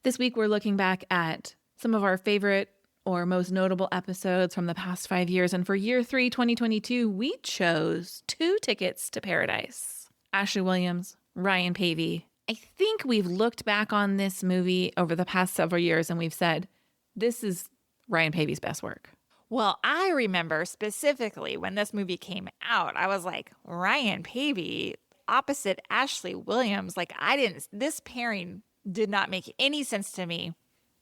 This week, we're looking back at some of our favorite or most notable episodes from the past 5 years. And for year 3, 2022, we chose 2 Tickets to Paradise. Ashley Williams, Ryan Paevey. I think we've looked back on this movie over the past several years and we've said, this is Ryan Paevey's best work. Well, I remember specifically when this movie came out, I was like, Ryan Paevey opposite Ashley Williams. This pairing did not make any sense to me,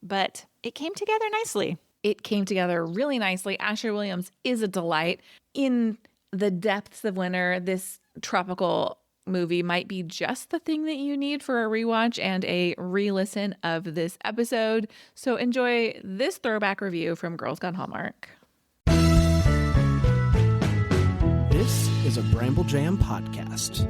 but it came together nicely. It came together really nicely. Ashley Williams is a delight. In the depths of winter, this tropical movie might be just the thing that you need for a rewatch and a re-listen of this episode. So enjoy this throwback review from Girls Gone Hallmark. This is a Bramble Jam podcast.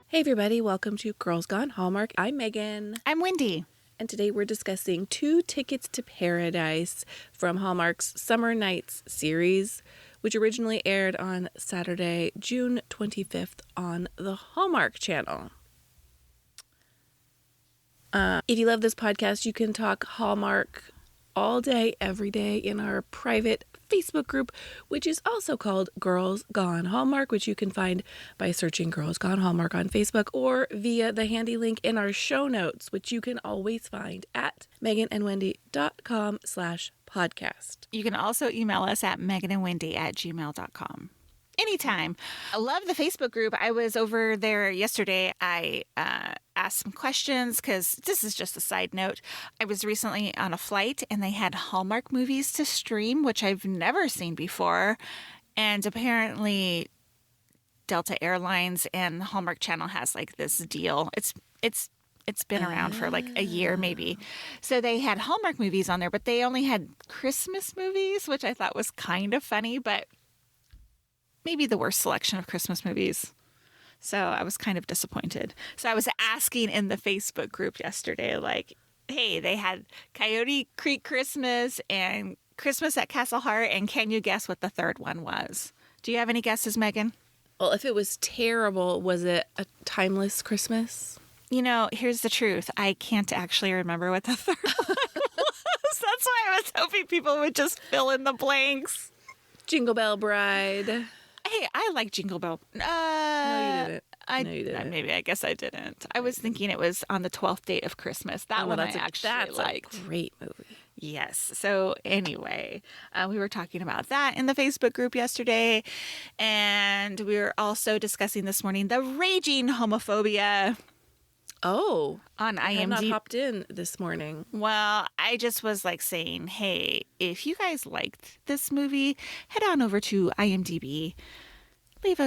Hey everybody, welcome to Girls Gone Hallmark. I'm Megan. I'm Wendy. And today we're discussing 2 Tickets to Paradise from Hallmark's Summer Nights series, which originally aired on Saturday, June 25th on the Hallmark Channel. If you love this podcast, you can talk Hallmark all day, every day in our private Facebook group, which is also called Girls Gone Hallmark, which you can find by searching Girls Gone Hallmark on Facebook or via the handy link in our show notes, which you can always find at meganandwendy.com/podcast. You can also email us at meganandwendy@gmail.com. Anytime. I love the Facebook group. I was over there yesterday. I asked some questions because this is just a side note. I was recently on a flight and they had Hallmark movies to stream, which I've never seen before. And apparently Delta Airlines and Hallmark Channel has like this deal. It's been around for like a year maybe. So they had Hallmark movies on there, but they only had Christmas movies, which I thought was kind of funny, but maybe the worst selection of Christmas movies. So I was kind of disappointed. So I was asking in the Facebook group yesterday, like, hey, they had Coyote Creek Christmas and Christmas at Castle Heart, and can you guess what the third one was? Do you have any guesses, Megan? Well, if it was terrible, was it a Timeless Christmas? You know, here's the truth. I can't actually remember what the third one was. That's why I was hoping people would just fill in the blanks. Jingle Bell Bride. Hey, I like Jingle Bell. No, you didn't. No, you didn't. Maybe I guess I didn't. I was thinking it was on the 12th date of Christmas. That one that's I actually liked. That's a great movie. Yes. So anyway, we were talking about that in the Facebook group yesterday. And we were also discussing this morning the raging homophobia. Oh, on IMDb. I have not hopped in this morning. Well, I just was like saying, hey, if you guys liked this movie, head on over to IMDb. Leave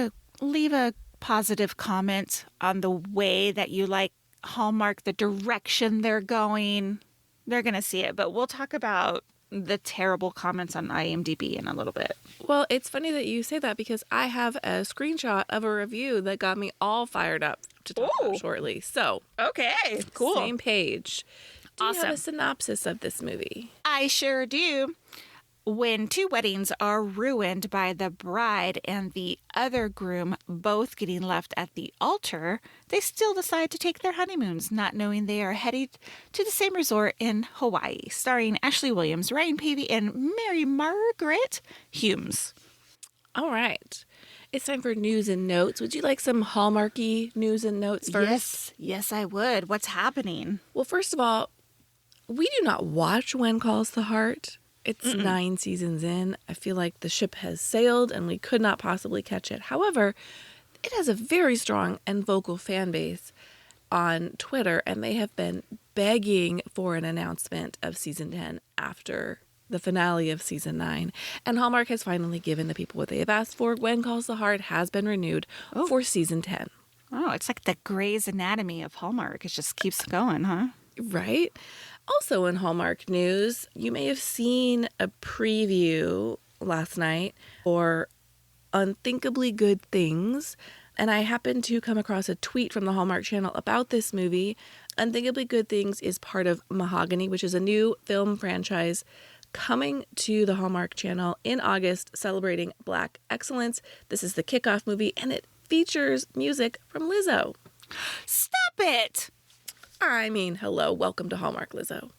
a positive comment on the way that you like Hallmark, the direction they're going. They're going to see it, but we'll talk about the terrible comments on IMDb in a little bit. Well, it's funny that you say that because I have a screenshot of a review that got me all fired up to talk about shortly. So, okay, cool. Same page. Do awesome. you have a synopsis of this movie? I sure do. When 2 weddings are ruined by the bride and the other groom both getting left at the altar, they still decide to take their honeymoons, not knowing they are headed to the same resort in Hawaii, starring Ashley Williams, Ryan Paevey, and Mary-Margaret Humes. All right. It's time for news and notes. Would you like some Hallmarky news and notes first? Yes, I would. What's happening? Well, first of all, we do not watch When Calls the Heart. It's 9 seasons in. I feel like the ship has sailed and we could not possibly catch it. However, it has a very strong and vocal fan base on Twitter, and they have been begging for an announcement of season 10 after the finale of season 9. And Hallmark has finally given the people what they have asked for. When Calls the Heart has been renewed for season 10. Oh, it's like the Grey's Anatomy of Hallmark. It just keeps going, huh? Right? Also in Hallmark news, you may have seen a preview last night for Unthinkably Good Things, And I happened to come across a tweet from the Hallmark Channel about this movie. Unthinkably Good Things is part of Mahogany, which is a new film franchise coming to the Hallmark Channel in August, celebrating Black excellence. This is the kickoff movie, and it features music from Lizzo. Stop it! I mean, hello, welcome to Hallmark, Lizzo.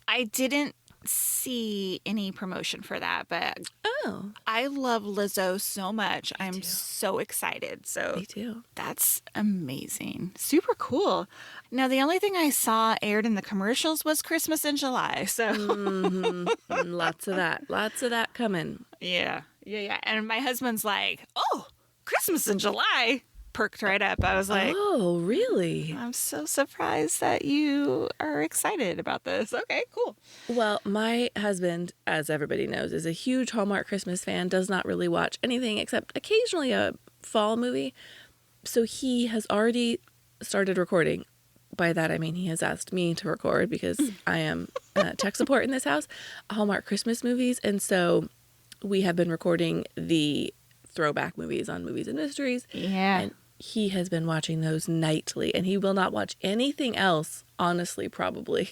I didn't see any promotion for that, but Oh, I love Lizzo so much. I'm so excited. So me too. that's amazing. Super cool. Now, the only thing I saw aired in the commercials was Christmas in July. So Lots of that coming. yeah. And my husband's like, oh, Christmas in July. Perked right up. I was like, Oh, really? I'm so surprised that you are excited about this. Okay, cool. Well, my husband, as everybody knows, is a huge Hallmark Christmas fan, does not really watch anything except occasionally a fall movie. So he has already started recording. By that, I mean he has asked me to record because I am tech support in this house, Hallmark Christmas movies. And so we have been recording the throwback movies on Movies and Mysteries. Yeah. And he has been watching those nightly, and he will not watch anything else, honestly, probably,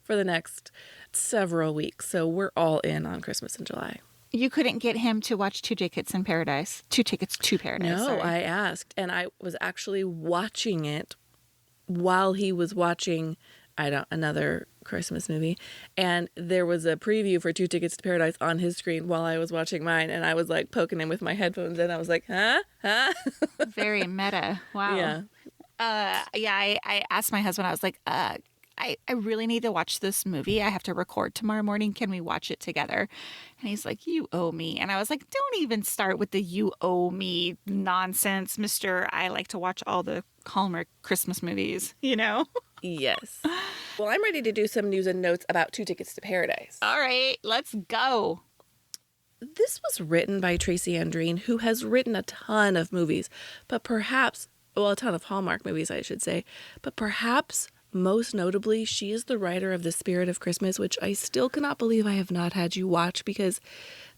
for the next several weeks. So we're all in on Christmas in July. You couldn't get him to watch Two Tickets to Paradise. No, Sorry. I asked, and I was actually watching it while he was watching, another Christmas movie, and there was a preview for Two Tickets to Paradise on his screen while I was watching mine, and I was like poking him with my headphones, and I was like, huh? Very meta. Wow. Yeah. I asked my husband, I was like, I really need to watch this movie. I have to record tomorrow morning. Can we watch it together? And he's like, you owe me. And I was like, don't even start with the you owe me nonsense, Mr. I like to watch all the Hallmark Christmas movies, you know? Yes. Well, I'm ready to do some news and notes about Two Tickets to Paradise. All right, let's go. This was written by Tracy Andreen, who has written a ton of movies, but perhaps, well, a ton of Hallmark movies, I should say, but perhaps most notably, she is the writer of The Spirit of Christmas, which I still cannot believe I have not had you watch, because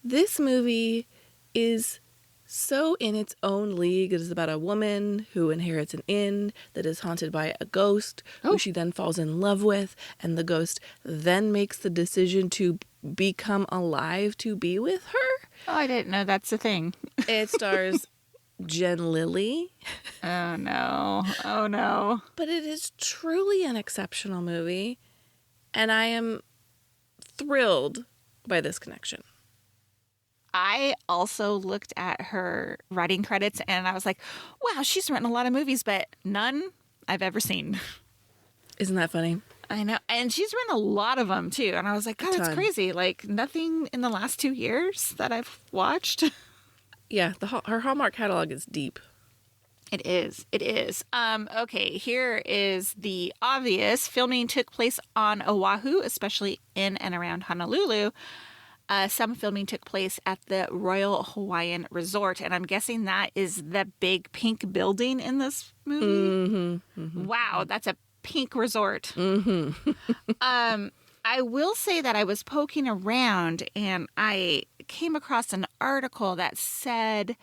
this movie is so in its own league. It is about a woman who inherits an inn that is haunted by a ghost who she then falls in love with, and the ghost then makes the decision to become alive to be with her. Oh, I didn't know that's a thing. It stars Jen Lilly. Oh, no. Oh, no. But it is truly an exceptional movie, and I am thrilled by this connection. I also looked at her writing credits and I was like, wow, she's written a lot of movies, but none I've ever seen. Isn't that funny? I know. And she's written a lot of them too. And I was like, God, that's crazy. Like nothing in the last 2 years that I've watched. Yeah, her Hallmark catalog is deep. It is. It is. Okay, here is the obvious. Filming took place on Oahu, especially in and around Honolulu. Some filming took place at the Royal Hawaiian Resort, and I'm guessing that is the big pink building in this movie. Mm-hmm, mm-hmm. Wow, that's a pink resort. Mm-hmm. I will say that I was poking around, and I came across an article that said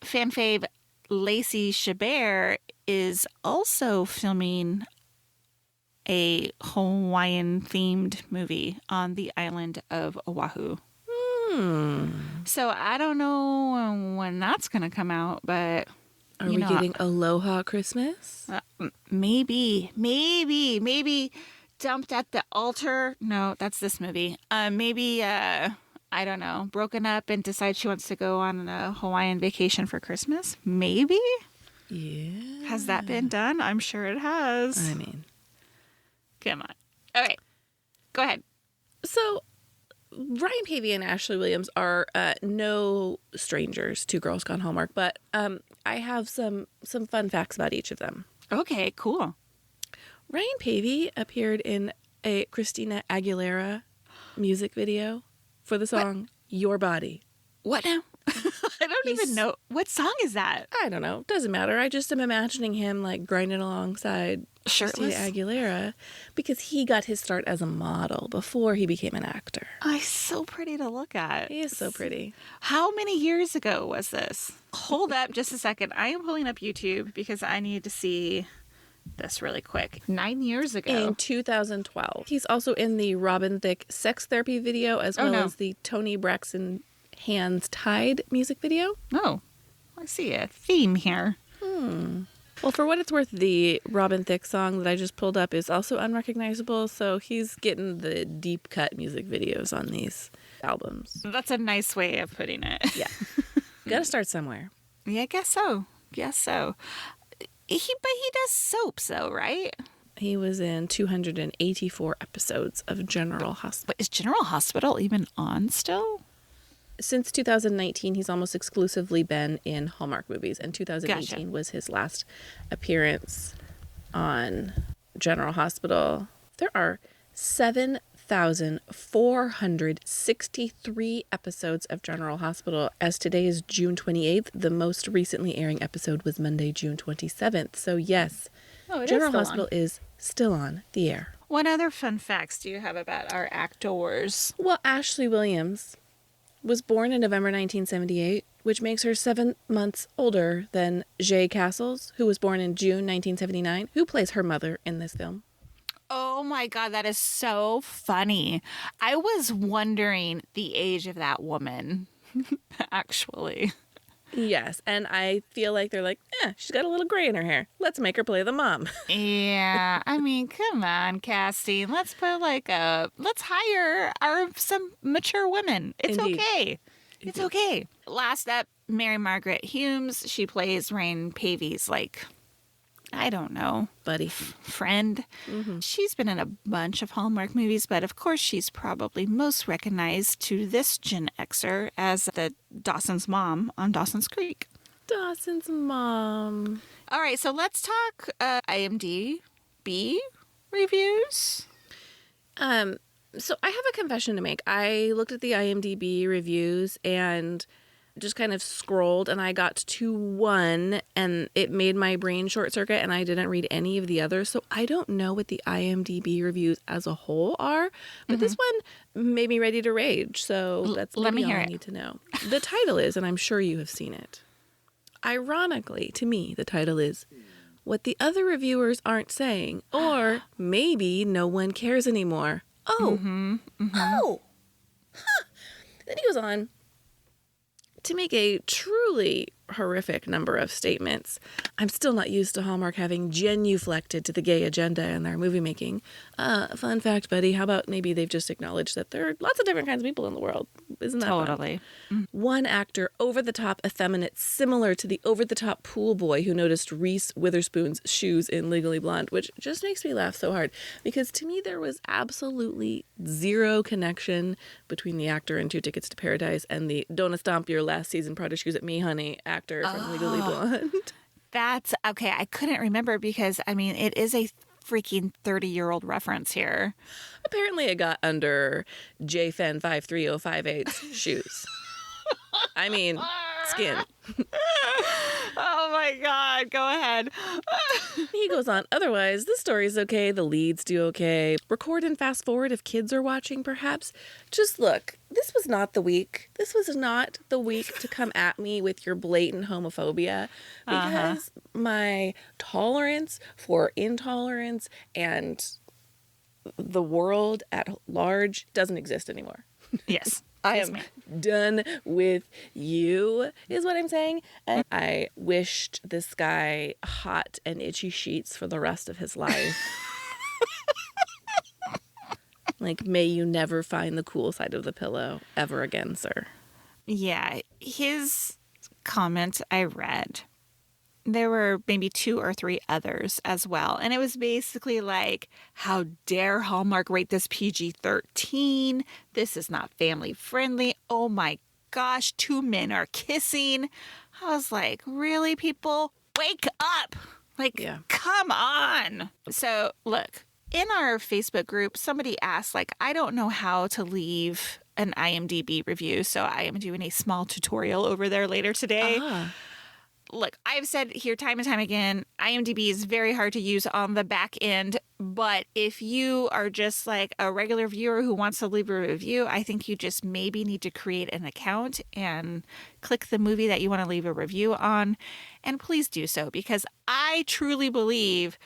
fan fave Lacey Chabert is also filming a Hawaiian-themed movie on the island of Oahu. So I don't know when that's going to come out, but... Are we getting Aloha Christmas? Maybe dumped at the altar. No, that's this movie. Maybe, I don't know, broken up and decides she wants to go on a Hawaiian vacation for Christmas. Maybe? Yeah. Has that been done? I'm sure it has. I mean... Come on. Okay. Go ahead. So, Ryan Paevey and Ashley Williams are no strangers to Girls Gone Hallmark, but I have some fun facts about each of them. Okay, cool. Ryan Paevey appeared in a Christina Aguilera music video for the song Your Body. What now? I don't don't even know. What song is that? I don't know. Doesn't matter. I just am imagining him like grinding alongside Shirtless? Christina Aguilera because he got his start as a model before he became an actor. Oh, he's so pretty to look at. He is so pretty. How many years ago was this? Hold up just a second. I am pulling up YouTube because I need to see this really quick. 9 years ago. In 2012. He's also in the Robin Thicke sex therapy video as well as the Toni Braxton Hands Tied music video. Oh, I see a theme here. Well, for what it's worth, the Robin Thicke song that I just pulled up is also unrecognizable, so he's getting the deep cut music videos on these albums. That's a nice way of putting it. Yeah. Gotta start somewhere. Yeah, I guess so. But he does soaps though, right? He was in 284 episodes of General Hospital. But is General Hospital even on still? Since 2019, he's almost exclusively been in Hallmark movies, and 2018 was his last appearance on General Hospital. There are 7,463 episodes of General Hospital. As today is June 28th, the most recently airing episode was Monday, June 27th. So yes, General Hospital is still on the air. What other fun facts do you have about our actors? Well, Ashley Williams was born in November 1978, which makes her 7 months older than Jay Castles, who was born in June 1979, who plays her mother in this film. Oh my God, that is so funny. I was wondering the age of that woman, actually. Yes, and I feel like they're like, she's got a little gray in her hair. Let's make her play the mom. Yeah, I mean, come on, casting. Let's hire some mature women. It's Indeed. okay. It's okay. Last up, Mary-Margaret Humes. She plays Rain Paevey's, I don't know, Buddy. friend. She's been in a bunch of Hallmark movies, but of course she's probably most recognized to this Gen Xer as the Dawson's mom on Dawson's Creek. Dawson's mom. All right, so let's talk IMDb reviews. So I have a confession to make. I looked at the IMDb reviews and just kind of scrolled, and I got to one, and it made my brain short circuit, and I didn't read any of the others. So I don't know what the IMDb reviews as a whole are, but this one made me ready to rage. So that's Let me maybe hear all I it. need to know. The title is, and I'm sure you have seen it. Ironically, to me, the title is What the Other Reviewers Aren't Saying, or maybe no one cares anymore. Oh. Oh. Huh. Then he goes on to make a truly horrific number of statements. I'm still not used to Hallmark having genuflected to the gay agenda in their movie making. Fun fact, buddy, how about maybe they've just acknowledged that there are lots of different kinds of people in the world. Isn't that fun? Totally. One actor, over-the-top effeminate, similar to the over-the-top pool boy who noticed Reese Witherspoon's shoes in Legally Blonde, which just makes me laugh so hard. Because to me, there was absolutely zero connection between the actor in 2 Tickets to Paradise and the Don't Stomp Your Last Season Prada Shoes at Me, Honey actor from Legally Blonde. That's okay. I couldn't remember because, I mean, it is a freaking 30-year-old reference here. Apparently it got under JFen 53058's shoes. I mean, skin. Oh my God. Go ahead. He goes on, otherwise, the story's okay, the leads do okay. Record and fast forward if kids are watching, perhaps. Just look, this was not the week. This was not the week to come at me with your blatant homophobia, because my tolerance for intolerance and the world at large doesn't exist anymore. Yes. I Yes, am ma'am. done with you, is what I'm saying. And I wished this guy hot and itchy sheets for the rest of his life. Like, may you never find the cool side of the pillow ever again, sir. Yeah. His comment I read. There were maybe 2 or 3 others as well. And it was basically like, how dare Hallmark rate this PG-13? This is not family friendly. Oh my gosh, 2 men are kissing. I was like, really, people? Wake up! Like, Yeah. come on! So, look, in our Facebook group, somebody asked, like, I don't know how to leave an IMDb review, so I am doing a small tutorial over there later today. Look, I've said here time and time again, IMDb is very hard to use on the back end, but if you are just like a regular viewer who wants to leave a review, I think you just maybe need to create an account and click the movie that you want to leave a review on, and please do so, because I truly believe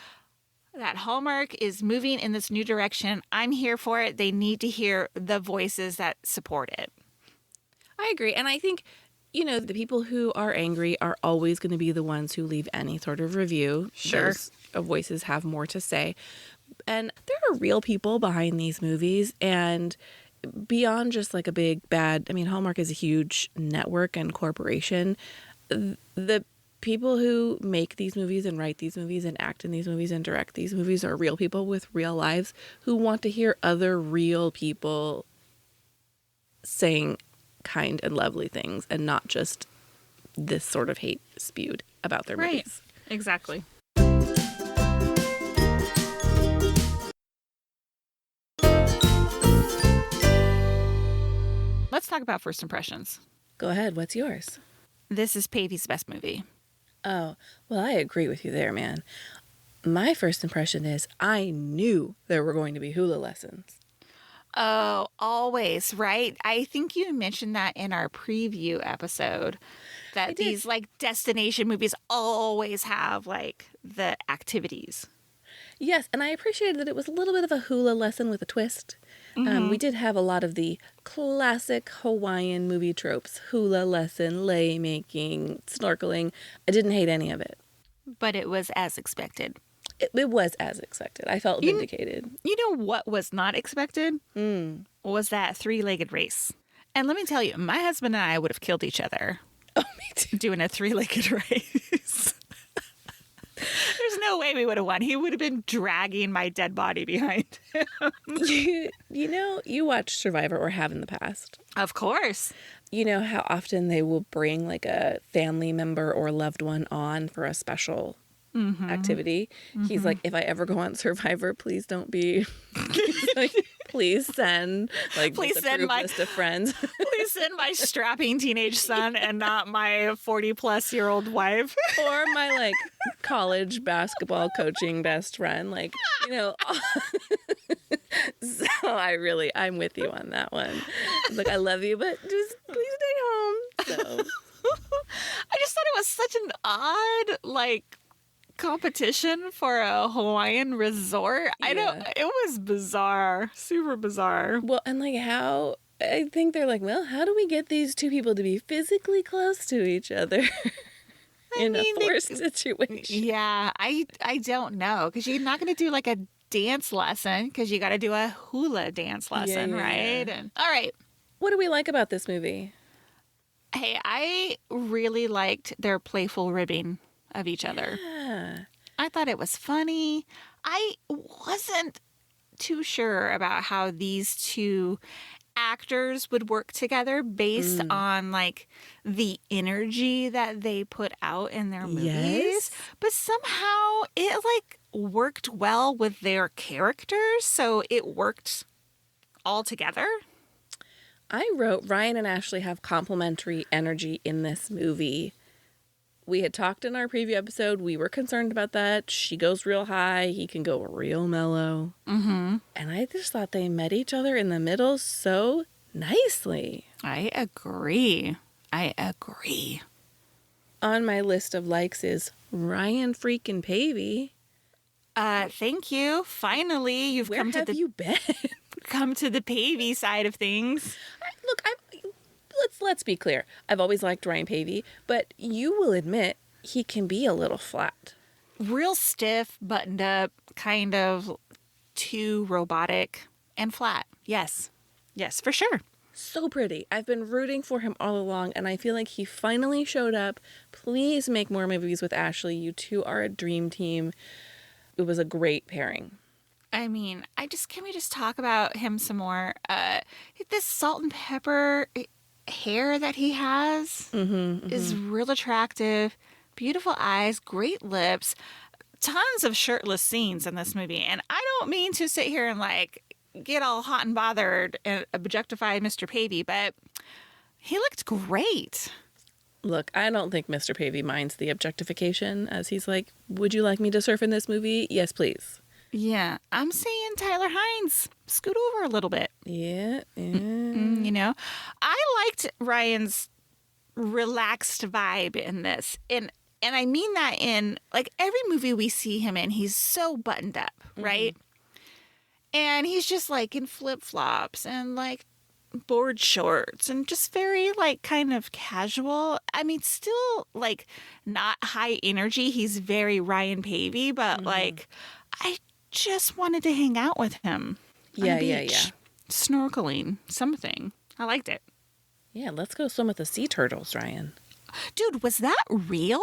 that Hallmark is moving in this new direction. I'm here for it. They need to hear the voices that support it. I agree. And I think, the people who are angry are always going to be the ones who leave any sort of review. Sure. Those voices have more to say. And there are real people behind these movies. And beyond just like a big bad, Hallmark is a huge network and corporation. The people who make these movies and write these movies and act in these movies and direct these movies are real people with real lives who want to hear other real people saying kind and lovely things and not just this sort of hate spewed about their movies. Exactly. Let's talk about first impressions. Go ahead. What's yours? This is Paevey's best movie. Oh, well, I agree with you there, man. My first impression is I knew there were going to be hula lessons. Oh, always, right? I think you mentioned that in our preview episode, that these like destination movies always have like the activities. Yes, and I appreciated that it was a little bit of a hula lesson with a twist. We did have a lot of the classic Hawaiian movie tropes: hula lesson, lei making, snorkeling. I didn't hate any of it. But it was as expected. It was as expected. I felt vindicated. You know what was not expected? Was that three-legged race. And let me tell you, my husband and I would have killed each other. Oh, me too. Doing a three-legged race. There's no way we would have won. He would have been dragging my dead body behind him. You watch Survivor, or have in the past. Of course. You know how often they will bring like a family member or loved one on for a special activity. He's like, if I ever go on Survivor, please don't be. Please send my list of friends. Please send my strapping teenage son and not my 40-plus-year-old wife. Or my like college basketball coaching best friend. So I'm with you on that one. Like, I love you, but just please stay home. So I just thought it was such an odd competition for a Hawaiian resort. Yeah. It was bizarre, super bizarre. Well, and how I think they're like, well, how do we get these two people to be physically close to each other in a forced situation? Yeah, I don't know, because you're not going to do like a dance lesson, because you got to do a hula dance lesson, right? Yeah. And all right, what do we like about this movie? Hey, I really liked their playful ribbing of each other. Yeah. I thought it was funny. I wasn't too sure about how these two actors would work together based on the energy that they put out in their movies. Yes. But somehow it worked well with their characters, so it worked all together. I wrote, Ryan and Ashley have complementary energy in this movie. We had talked in our preview episode. We were concerned about that. She goes real high. He can go real mellow. Mm-hmm. And I just thought they met each other in the middle so nicely. I agree. On my list of likes is Ryan freaking Paevey. Thank you. Finally, you've Where have you been? come to the Paevey side of things. Let's be clear. I've always liked Ryan Paevey, but you will admit he can be a little flat. Real stiff, buttoned up, kind of too robotic and flat. Yes, for sure. So pretty. I've been rooting for him all along, and I feel like he finally showed up. Please make more movies with Ashley. You two are a dream team. It was a great pairing. I mean, can we just talk about him some more? This salt and pepper hair that he has is real attractive. Beautiful eyes, great lips, tons of shirtless scenes in this movie. And I don't mean to sit here and get all hot and bothered and objectify Mr. Paevey, but he looked great. Look, I don't think Mr. Paevey minds the objectification, as he's like, would you like me to surf in this movie? Yes, please. Yeah, I'm saying Tyler Hines, scoot over a little bit. Yeah. You know, I liked Ryan's relaxed vibe in this. And I mean that in, like, every movie we see him in, he's so buttoned up, right? And he's just, like, in flip-flops and, like, board shorts and just very, like, kind of casual. I mean, still, like, not high energy. He's very Ryan Paevey, but, like, I just wanted to hang out with him. Yeah, on the yeah, beach, yeah. Snorkeling, something. I liked it. Yeah, let's go swim with the sea turtles, Ryan. Dude, was that real?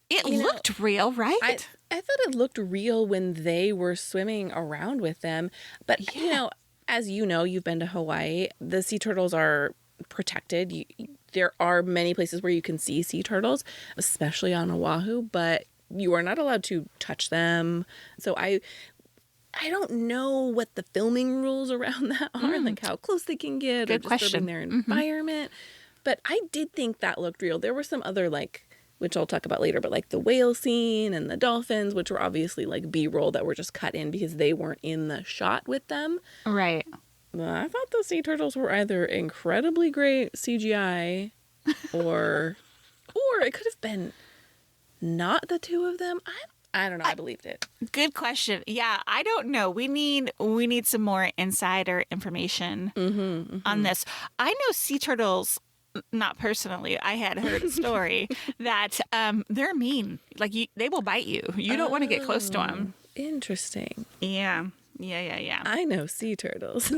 It looked real, right? I thought it looked real when they were swimming around with them. But, you know, as you know, you've been to Hawaii, the sea turtles are protected. There are many places where you can see sea turtles, especially on Oahu, but you are not allowed to touch them. So I don't know what the filming rules around that are, like how close they can get Good or disturbing question. their environment. But I did think that looked real. There were some other, like, which I'll talk about later, but like the whale scene and the dolphins, which were obviously like B-roll that were just cut in because they weren't in the shot with them. Right. I thought the sea turtles were either incredibly great CGI or it could have been not the two of them. I don't know. I believed it. Good question. Yeah, I don't know. We need some more insider information on this. I know sea turtles, not personally. I had heard a story that they're mean. Like they will bite you. You don't want to get close to them. Interesting. Yeah. I know sea turtles.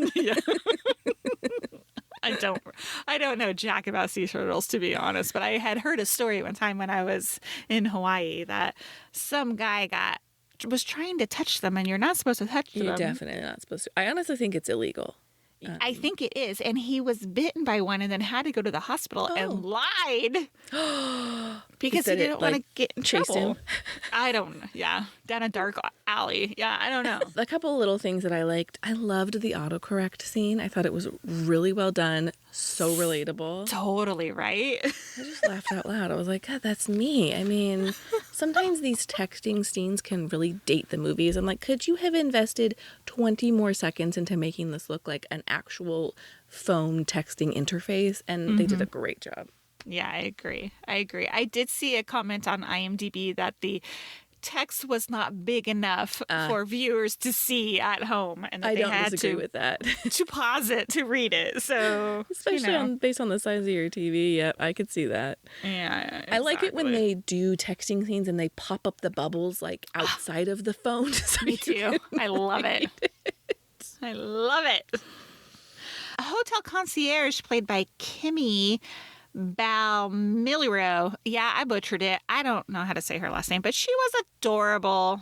I don't know jack about sea turtles, to be honest, but I had heard a story one time when I was in Hawaii that some guy was trying to touch them, and you're not supposed to touch them. You're definitely not supposed to. I honestly think it's illegal. I think it is. And he was bitten by one and then had to go to the hospital and lied because he didn't want to get in trouble. Him. I don't know. Yeah. Down a dark alley. Yeah. I don't know. A couple of little things that I liked. I loved the autocorrect scene. I thought it was really well done. So relatable. Totally right. I just laughed out loud. I was like, God, that's me. I mean, sometimes these texting scenes can really date the movies. I'm like, could you have invested 20 more seconds into making this look like an actual phone texting interface? And they did a great job. Yeah, I agree. I did see a comment on IMDb that the text was not big enough for viewers to see at home, and that I they don't had disagree with that. to pause it to read it. So, Especially based on the size of your TV. Yep, I could see that. Yeah, exactly. I like it when they do texting scenes and they pop up the bubbles like outside of the phone. So Me too. I love it. I love it. A hotel concierge played by Kimmy Balmiliro. Yeah, I butchered it. I don't know how to say her last name, but she was adorable.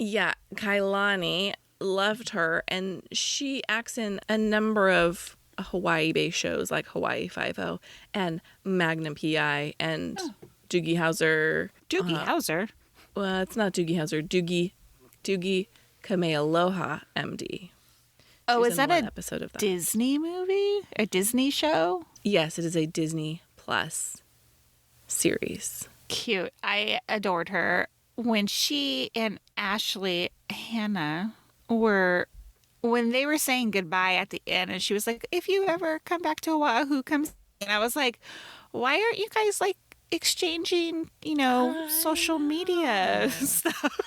Yeah, Kailani, loved her, and she acts in a number of Hawaii-based shows like Hawaii Five-0 and Magnum PI and Doogie Howser. Doogie Howser? Well, it's not Doogie Howser. Doogie Kamealoha, MD. Oh, She's is in that one a episode of that. Disney movie? A Disney show? Yes, it is a Disney Plus series. Cute. I adored her. When she and Ashley Hannah when they were saying goodbye at the end, and she was like, if you ever come back to Oahu, come. And I was like, why aren't you guys like exchanging, social media stuff?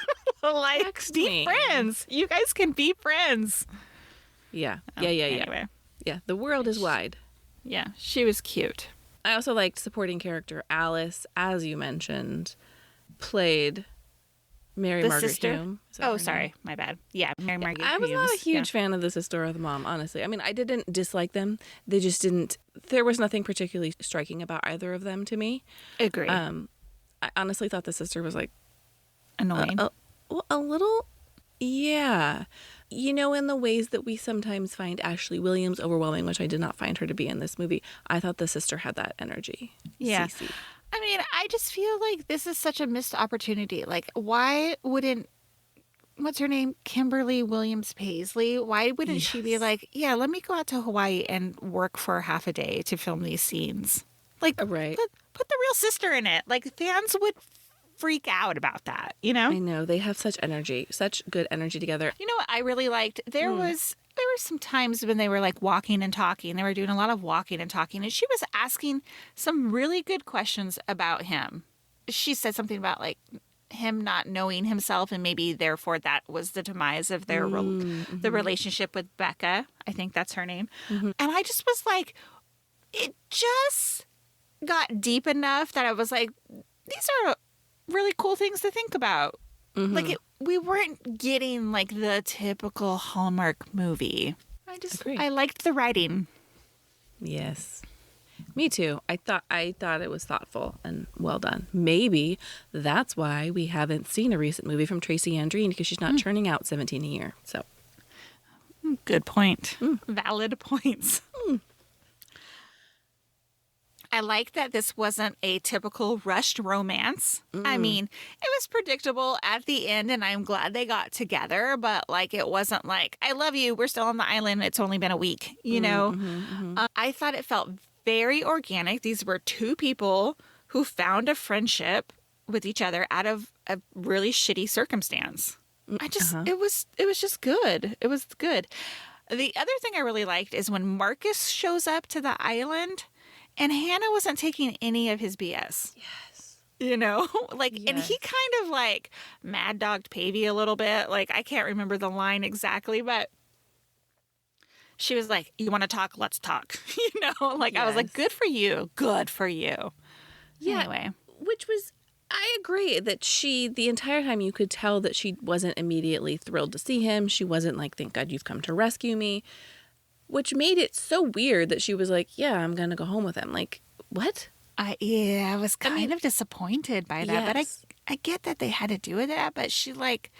Like, be friends. You guys can be friends. Yeah. Anyway. Yeah, the world is wide. Yeah, she was cute. I also liked supporting character Alice, as you mentioned, played Mary-Margaret Humes. Oh, sorry. My bad. Yeah, Mary-Margaret Humes. I was not a huge fan of the sister or the mom, honestly. I mean, I didn't dislike them. They just didn't... There was nothing particularly striking about either of them to me. Agree. I honestly thought the sister was, like... Annoying. A little... Yeah. In the ways that we sometimes find Ashley Williams overwhelming, which I did not find her to be in this movie, I thought the sister had that energy. Yeah. Cece. I mean, I just feel like this is such a missed opportunity. Like, why wouldn't what's her name? Kimberly Williams Paisley. Why wouldn't she be Yes. like, yeah, let me go out to Hawaii and work for half a day to film these scenes? Like, Right. put the real sister in it. Like, fans would freak out about that, you know? I know. They have such energy, such good energy together. You know what I really liked? There were some times when they were like walking and talking. They were doing a lot of walking and talking, and she was asking some really good questions about him. She said something about like him not knowing himself, and maybe therefore that was the demise of their the relationship with Becca. I think that's her name. And I just was like, it just got deep enough that I was like, these are really cool things to think about. Like we weren't getting like the typical Hallmark movie. Agree. I liked the writing. Yes. Me too. I thought it was thoughtful and well done. Maybe that's why we haven't seen a recent movie from Tracy Andreen, because she's not churning out 17 a year. So Good point. Valid points. I like that this wasn't a typical rushed romance. I mean, it was predictable at the end, and I'm glad they got together, but like it wasn't like, I love you, we're still on the island, it's only been a week, you know? I thought it felt very organic. These were two people who found a friendship with each other out of a really shitty circumstance. It was just good. It was good. The other thing I really liked is when Marcus shows up to the island and Hannah wasn't taking any of his BS. yes. You know, like, and Yes. he kind of like mad dogged Paevey a little bit. Like, I can't remember the line exactly, but she was like, you want to talk? Let's talk. You know, like I was like, Yes. good for you. Good for you. Yeah. Anyway. Which was, I agree that the entire time you could tell that she wasn't immediately thrilled to see him. She wasn't like, thank God you've come to rescue me, which made it so weird that she was like, yeah, I'm going to go home with him. Like, what? I was kind of disappointed by that, but I get that they had to do that, but she like,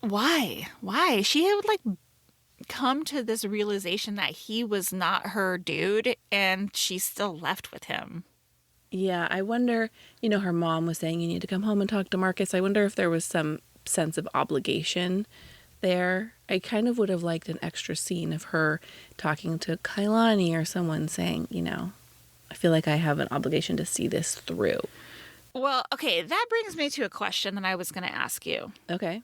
why? She would like come to this realization that he was not her dude and she still left with him. Yeah, I wonder, her mom was saying you need to come home and talk to Marcus. I wonder if there was some sense of obligation there. I kind of would have liked an extra scene of her talking to Kailani or someone saying, I feel like I have an obligation to see this through. Well, okay, that brings me to a question that I was going to ask you. Okay.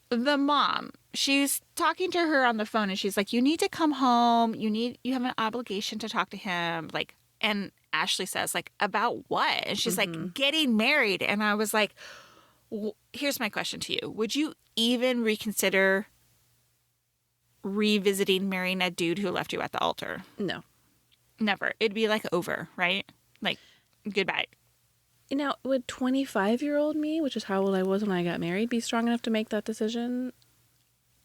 The mom, she's talking to her on the phone and she's like, you need to come home. You have an obligation to talk to him. Like, and Ashley says, like, about what? And she's like, getting married. And I was like, here's my question to you. Would you even reconsider revisiting marrying a dude who left you at the altar? No. Never. It'd be like over, right? Like, goodbye. Would 25-year-old me, which is how old I was when I got married, be strong enough to make that decision?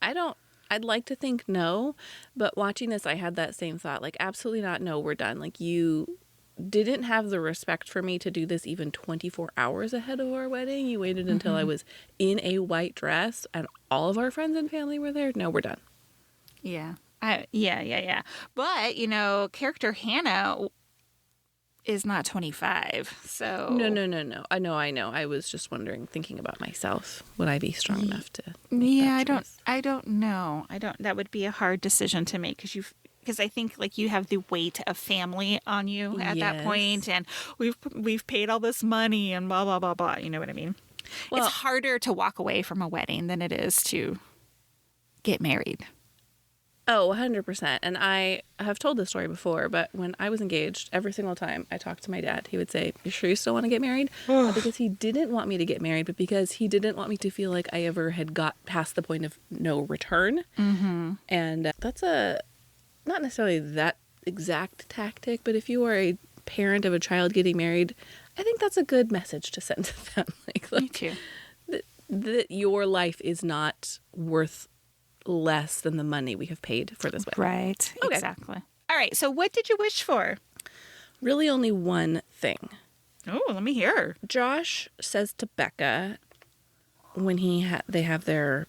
I'd like to think no, but watching this, I had that same thought. Like, absolutely not. No, we're done. Like, you didn't have the respect for me to do this even 24 hours ahead of our wedding. You waited until I was in a white dress and all of our friends and family were there. No, we're done. Yeah. Yeah. But, character Hannah is not 25. So No. I know. I was just wondering, thinking about myself, would I be strong enough to make yeah, that choice? I don't know. That would be a hard decision to make because I think like you have the weight of family on you at that Yes. point, and we've paid all this money and blah blah blah blah. You know what I mean? Well- it's harder to walk away from a wedding than it is to get married. Oh, 100%. And I have told this story before, but when I was engaged, every single time I talked to my dad, he would say, you sure you still want to get married? Not because he didn't want me to get married, but because he didn't want me to feel like I ever had got past the point of no return. Mm-hmm. And that's not necessarily that exact tactic, but if you are a parent of a child getting married, I think that's a good message to send to them. Me too. That your life is not worth less than the money we have paid for this wedding. Right. Okay. Exactly. All right. So what did you wish for? Really only one thing. Oh, let me hear. Josh says to Becca when they have their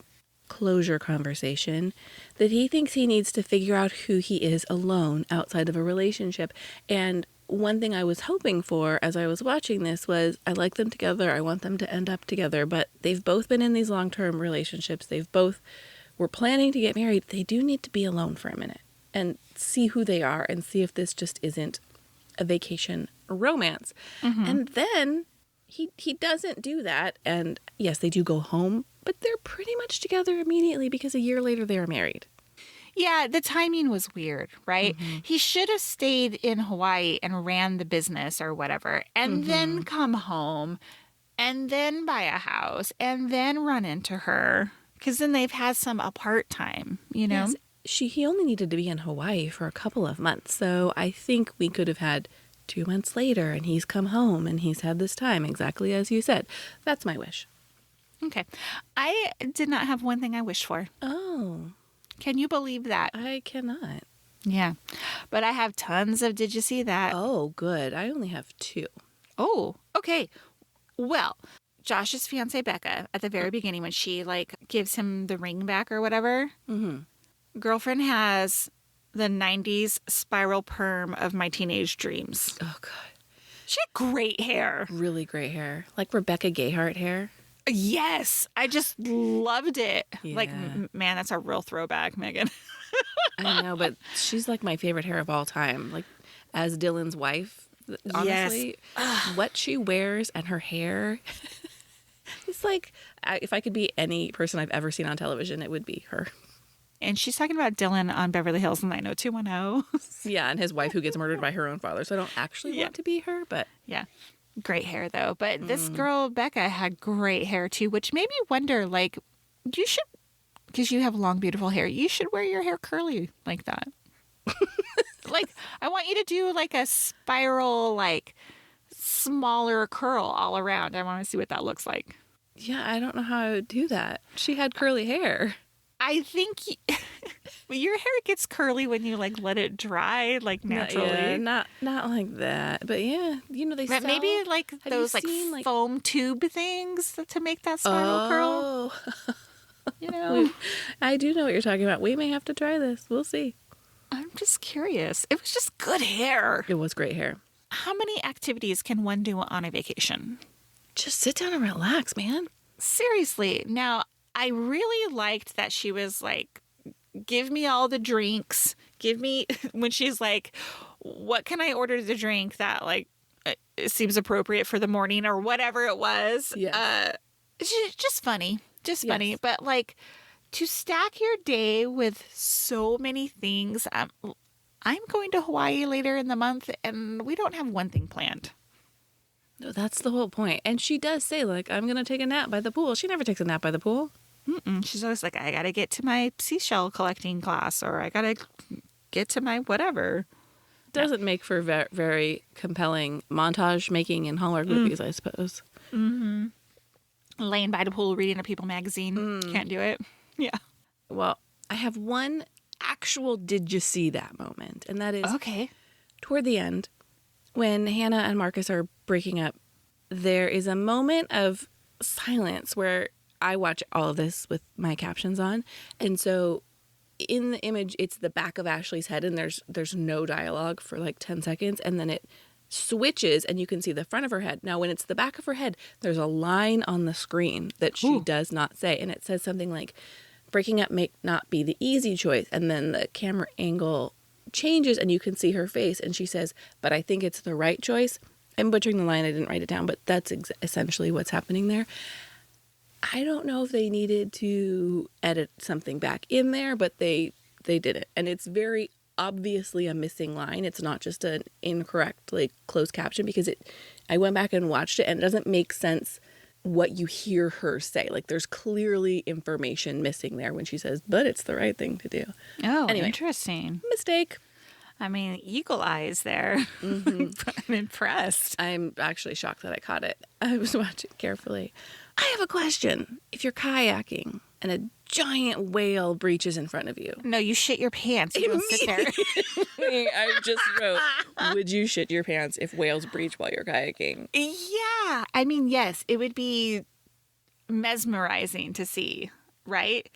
closure conversation that he thinks he needs to figure out who he is alone outside of a relationship. And one thing I was hoping for as I was watching this was I like them together. I want them to end up together. But they've both been in these long-term relationships. They've both were planning to get married. They do need to be alone for a minute and see who they are and see if this just isn't a vacation romance. And then he doesn't do that. And yes, they do go home, but they're pretty much together immediately because a year later they are married. Yeah, the timing was weird, right? He should have stayed in Hawaii and ran the business or whatever, and then come home, and then buy a house, and then run into her. Because then they've had some apart time, you know? Yes, he only needed to be in Hawaii for a couple of months. So I think we could have had 2 months later, and he's come home, and he's had this time, exactly as you said. That's my wish. Okay. I did not have one thing I wished for. Oh, Can you believe that? I cannot. Yeah. But I have tons of did you see that? Oh, good. I only have 2. Oh, okay. Well, Josh's fiance Becca, at the very beginning, when she like gives him the ring back or whatever, girlfriend has the 90s spiral perm of my teenage dreams. Oh, God. She had great hair. Really great hair. Like Rebecca Gayheart hair. Yes. I just loved it. Like, Yeah. man, that's a real throwback, Megan. I know, but she's like my favorite hair of all time. Like, as Dylan's wife, honestly, what she wears and her hair, it's like, if I could be any person I've ever seen on television, it would be her. And she's talking about Dylan on Beverly Hills 90210. Yeah, and his wife who gets murdered by her own father. So I don't actually want to be her, but Yeah. Great hair, though. But this girl, Becca, had great hair, too, which made me wonder, like, you should, because you have long, beautiful hair, you should wear your hair curly like that. Like, I want you to do, like, a spiral, like, smaller curl all around. I want to see what that looks like. yeah, I don't know how I would do that. She had curly hair. I think your hair gets curly when you, like, let it dry, like, naturally. Yeah, not like that. But yeah, you know, they But sell... maybe, like, Have you those, like, seen, like- foam tube things to make that spiral curl. Oh, You know? I do know what you're talking about. We may have to try this. We'll see. I'm just curious. It was just good hair. It was great hair. How many activities can one do on a vacation? Just sit down and relax, man. Seriously. Now, I really liked that she was like, give me all the drinks. Give me, when she's like, what can I order to drink that, like, it seems appropriate for the morning or whatever it was. Yes. Just funny. Just Yes. funny. But, like, to stack your day with so many things, I'm going to Hawaii later in the month, and we don't have one thing planned. No, that's the whole point. And she does say, like, I'm going to take a nap by the pool. She never takes a nap by the pool. She's always like, I got to get to my seashell collecting class, or I got to get to my whatever. Doesn't make for very compelling montage making in Hallmark movies, I suppose. Laying by the pool reading a People magazine. Can't do it. Yeah. Well, I have one actual did you see that moment, and that is Okay. toward the end when Hannah and Marcus are breaking up. There is a moment of silence where I watch all of this with my captions on, and so in the image it's the back of Ashley's head, and there's no dialogue for like 10 seconds, and then it switches and you can see the front of her head. Now when it's the back of her head, there's a line on the screen that she does not say, and it says something like, breaking up may not be the easy choice, and then the camera angle changes and you can see her face and she says, but I think it's the right choice. I'm butchering the line, I didn't write it down, but that's essentially what's happening there. I don't know if they needed to edit something back in there, but they didn't, and it's very obviously a missing line. It's not just an incorrect like closed caption, because I went back and watched it and it doesn't make sense what you hear her say. Like there's clearly information missing there when she says, but it's the right thing to do. Oh, Anyway. interesting. Mistake. I mean, eagle eyes there. I'm impressed. I'm actually shocked that I caught it. I was watching carefully. I have a question. If you're kayaking and a giant whale breaches in front of you. No, you shit your pants. You don't sit there. I just wrote, would you shit your pants if whales breach while you're kayaking? Yeah. I mean, yes, it would be mesmerizing to see, right?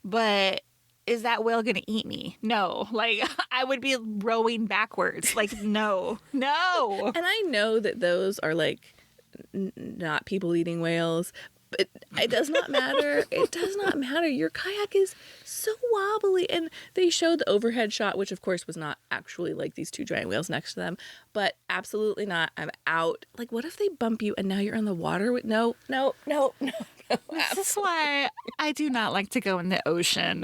But is that whale going to eat me? No. Like, I would be rowing backwards. Like, no. No. And I know that those are like not people eating whales, but it does not matter. It does not matter. Your kayak is so wobbly. And they showed the overhead shot, which of course was not actually like these two giant whales next to them, but absolutely not. I'm out. Like, what if they bump you and now you're on the water? No. This is why I do not like to go in the ocean.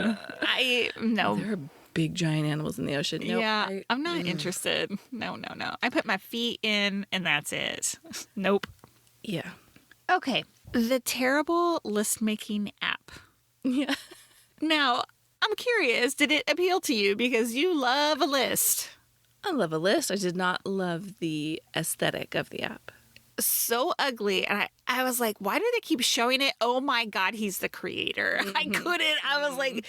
No. There are big giant animals in the ocean. Nope, Yeah, I'm not interested. No. I put my feet in and that's it. Nope. Yeah. Okay. The terrible list making app. Yeah. Now, I'm curious, did it appeal to you because you love a list? I love a list. I did not love the aesthetic of the app. So ugly. And I was like, why do they keep showing it? Oh my God, he's the creator. I couldn't. I was like,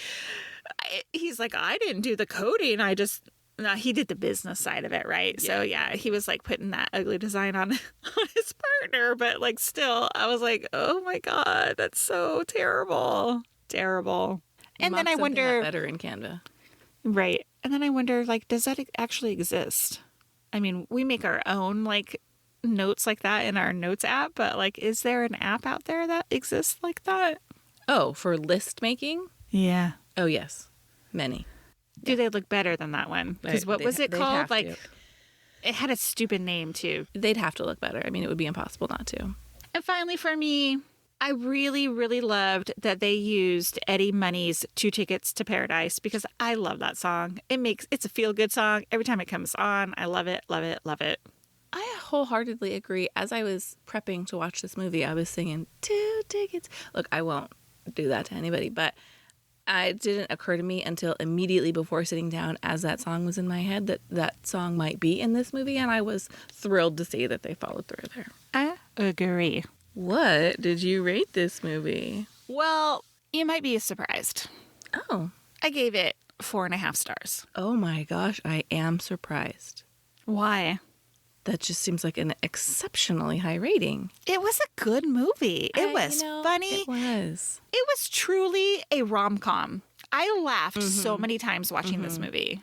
he's like, I didn't do the coding. No, he did the business side of it, right? Yeah. So yeah, he was like putting that ugly design on his partner, but like still, I was like, oh my God, that's so terrible. Terrible. And then I wonder, better in Canva. right. And then I wonder, like, does that actually exist? I mean, we make our own like notes like that in our notes app, but like, is there an app out there that exists like that? Oh, for list making? Yeah. Oh, yes. Many. Do they look better than that one? Because what was it they'd called? have Like, to. it had a stupid name too. They'd have to look better. I mean, it would be impossible not to. And finally, for me, I really, really loved that they used Eddie Money's 2 Tickets to Paradise because I love that song. It's a feel-good song. Every time it comes on, I love it, love it, love it. I wholeheartedly agree. As I was prepping to watch this movie, I was singing 2 tickets. Look, I won't do that to anybody, but it didn't occur to me until immediately before sitting down as that song was in my head that that song might be in this movie, and I was thrilled to see that they followed through there. I agree. What did you rate this movie? Well, you might be surprised. Oh. I gave it 4.5 stars. Oh my gosh, I am surprised. Why? That just seems like an exceptionally high rating. It was a good movie. It was funny. It was. It was truly a rom-com. I laughed so many times watching this movie.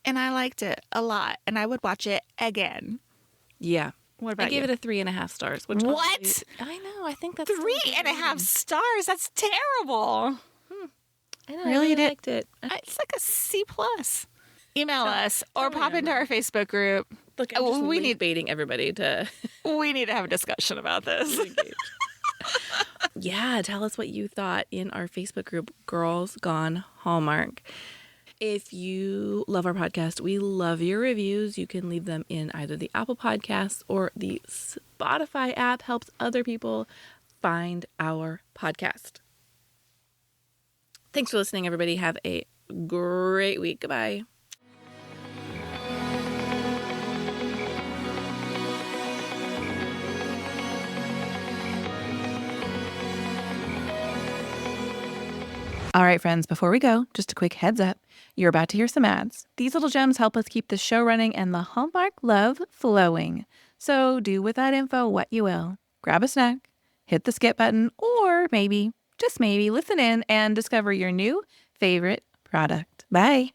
And I liked it a lot. And I would watch it again. Yeah. What about I gave you? it a 3.5 stars. Which What? honestly, I know. I think that's 3.5 stars? That's terrible. I know. Really I did- liked it. It's like a C+. Email us or pop into our Facebook group. Look, I'm just we need baiting everybody to we need to have a discussion about this. engage. Yeah, tell us what you thought in our Facebook group, Girls Gone Hallmark. If you love our podcast, we love your reviews. You can leave them in either the Apple Podcasts or the Spotify app. Helps other people find our podcast. Thanks for listening, everybody. Have a great week. Goodbye. All right, friends, before we go, just a quick heads up. You're about to hear some ads. These little gems help us keep the show running and the Hallmark love flowing. So do with that info what you will. Grab a snack, hit the skip button, or maybe, just maybe, listen in and discover your new favorite product. Bye.